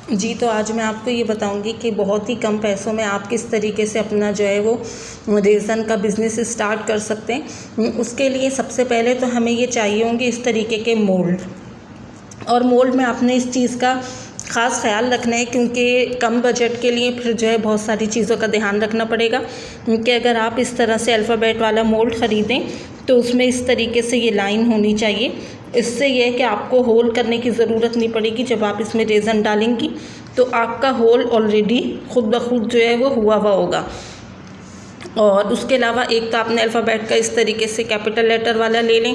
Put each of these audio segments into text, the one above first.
जी, तो आज मैं आपको ये बताऊंगी कि बहुत ही कम पैसों में आप किस तरीके से अपना जो है वो रेज़न का बिज़नेस स्टार्ट कर सकते हैं। उसके लिए सबसे पहले तो हमें ये चाहिए होंगे इस तरीके के मोल्ड। और मोल्ड में आपने इस चीज़ का ख़ास ख्याल रखना है, क्योंकि कम बजट के लिए फिर जो है बहुत सारी चीज़ों का ध्यान रखना पड़ेगा। क्योंकि अगर आप इस तरह से अल्फ़ाबेट वाला मोल्ड ख़रीदें तो उसमें इस तरीके से ये लाइन होनी चाहिए। इससे ये है कि आपको होल करने की ज़रूरत नहीं पड़ेगी। जब आप इसमें रेज़न डालेंगी तो आपका होल ऑलरेडी खुद ब खुद जो है वो हुआ होगा। और उसके अलावा एक तो आपने अल्फ़ाबेट का इस तरीके से कैपिटल लेटर वाला ले लें।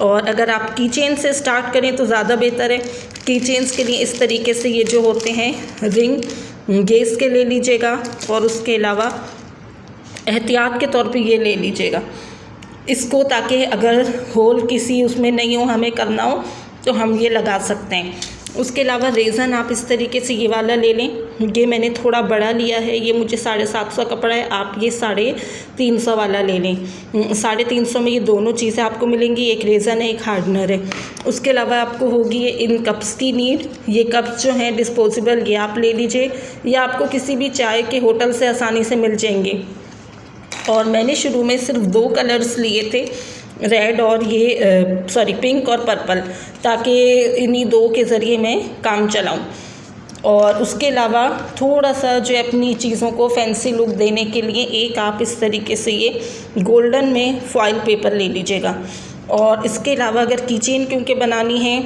और अगर आप की चेन से स्टार्ट करें तो ज़्यादा बेहतर है। की चेन्स के लिए इस तरीके से ये जो होते हैं रिंग गैस के ले लीजिएगा। और उसके अलावा एहतियात के तौर पे ये ले लीजिएगा इसको, ताकि अगर होल किसी उसमें नहीं हो, हमें करना हो तो हम ये लगा सकते हैं। उसके अलावा रेज़न आप इस तरीके से ये वाला ले लें। ये मैंने थोड़ा बड़ा लिया है, ये मुझे 750 का पड़ा है। आप ये 350 वाला ले लें। 350 में ये दोनों चीज़ें आपको मिलेंगी, एक रेज़न है, एक हार्डनर है। उसके अलावा आपको होगी ये इन कप्स की नीड। ये कप्स जो हैं डिस्पोजेबल, ये आप ले लीजिए, या आपको किसी भी चाय के होटल से आसानी से मिल जाएंगे। और मैंने शुरू में सिर्फ 2 कलर्स लिए थे, रेड और ये पिंक और पर्पल, ताकि इन्हीं 2 के ज़रिए मैं काम चलाऊं। और उसके अलावा थोड़ा सा जो अपनी चीज़ों को फैंसी लुक देने के लिए एक आप इस तरीके से ये गोल्डन में फॉइल पेपर ले लीजिएगा। और इसके अलावा अगर कीचेन क्योंकि बनानी है,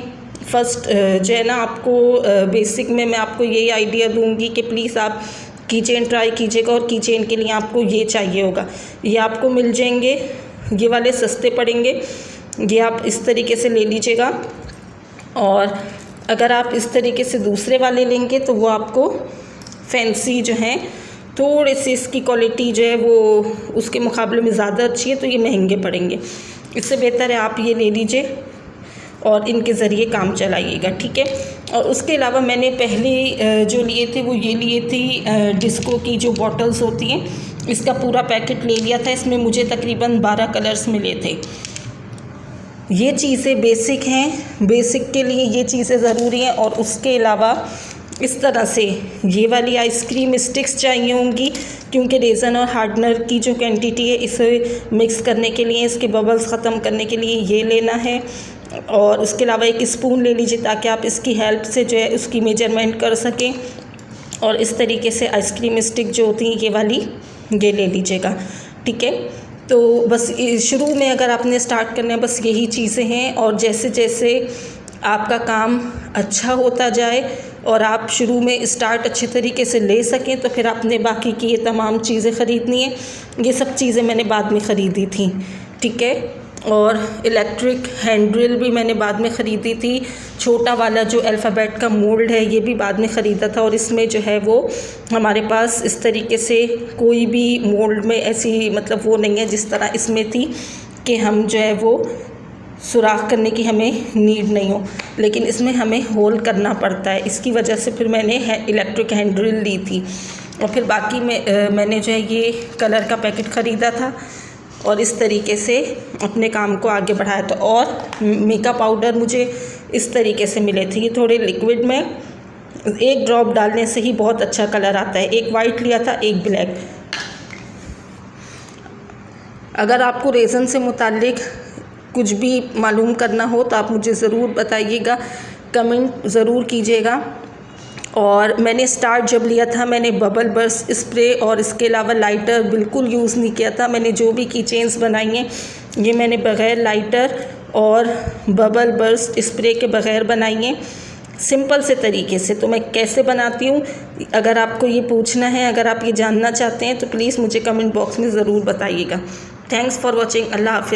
फर्स्ट जो है ना, आपको बेसिक में मैं आपको यही आइडिया दूंगी कि प्लीज़ आप कीचेन ट्राई कीजिएगा। और कीचेन के लिए आपको ये चाहिए होगा, ये आपको मिल जाएंगे, ये वाले सस्ते पड़ेंगे, ये आप इस तरीके से ले लीजिएगा। और अगर आप इस तरीके से दूसरे वाले लेंगे तो वो आपको फैंसी जो हैं, थोड़े से इसकी क्वालिटी जो है वो उसके मुकाबले में ज़्यादा अच्छी है, तो ये महंगे पड़ेंगे। इससे बेहतर है आप ये ले लीजिए और इनके ज़रिए काम चलाइएगा, ठीक है। और उसके अलावा मैंने पहले जो लिए थे वो ये लिए थी डिस्को की जो बॉटल्स होती हैं, इसका पूरा पैकेट ले लिया था। इसमें मुझे तकरीबन 12 कलर्स मिले थे। ये चीज़ें बेसिक हैं, बेसिक के लिए ये चीज़ें ज़रूरी हैं। और उसके अलावा इस तरह से ये वाली आइसक्रीम स्टिक्स चाहिए होंगी, क्योंकि रेज़न और हार्डनर की जो क्वांटिटी है इसे मिक्स करने के लिए, इसके बबल्स ख़त्म करने के लिए ये लेना है। और उसके अलावा एक स्पून ले लीजिए, ताकि आप इसकी हेल्प से जो है उसकी मेजरमेंट कर सकें। और इस तरीके से आइसक्रीम स्टिक जो होती हैं ये वाली ये ले लीजिएगा, ठीक है। तो बस शुरू में अगर आपने स्टार्ट करना है, बस यही चीज़ें हैं। और जैसे जैसे आपका काम अच्छा होता जाए और आप शुरू में स्टार्ट अच्छे तरीके से ले सकें, तो फिर आपने बाकी की ये तमाम चीज़ें ख़रीदनी है। ये सब चीज़ें मैंने बाद में ख़रीदी थी, ठीक है। और इलेक्ट्रिक हैंड ड्रिल भी मैंने बाद में ख़रीदी थी। छोटा वाला जो अल्फ़ाबेट का मोल्ड है ये भी बाद में ख़रीदा था। और इसमें जो है वो हमारे पास इस तरीके से कोई भी मोल्ड में ऐसी मतलब वो नहीं है जिस तरह इसमें थी कि हम जो है वो सुराख करने की हमें नीड नहीं हो, लेकिन इसमें हमें होल करना पड़ता है। इसकी वजह से फिर मैंने इलेक्ट्रिक हैंड ड्रिल ली थी। और फिर बाकी में मैंने जो है ये कलर का पैकेट ख़रीदा था और इस तरीके से अपने काम को आगे बढ़ाया था। और मेकअप पाउडर मुझे इस तरीके से मिले थे, ये थोड़े लिक्विड में, 1 ड्रॉप डालने से ही बहुत अच्छा कलर आता है। एक वाइट लिया था, एक ब्लैक। अगर आपको रेज़न से मुताल्लिक कुछ भी मालूम करना हो तो आप मुझे ज़रूर बताइएगा, कमेंट ज़रूर कीजिएगा। और मैंने स्टार्ट जब लिया था मैंने बबल बर्स्ट स्प्रे और इसके अलावा लाइटर बिल्कुल यूज़ नहीं किया था। मैंने जो भी की चेन्स बनाई हैं ये मैंने बग़ैर लाइटर और बबल बर्स्ट स्प्रे के बग़ैर बनाई हैं, सिंपल से तरीके से। तो मैं कैसे बनाती हूँ, अगर आपको ये पूछना है, अगर आप ये जानना चाहते हैं तो प्लीज़ मुझे कमेंट बॉक्स में ज़रूर बताइएगा। Thanks for watching. अल्लाह हाफ़िज़।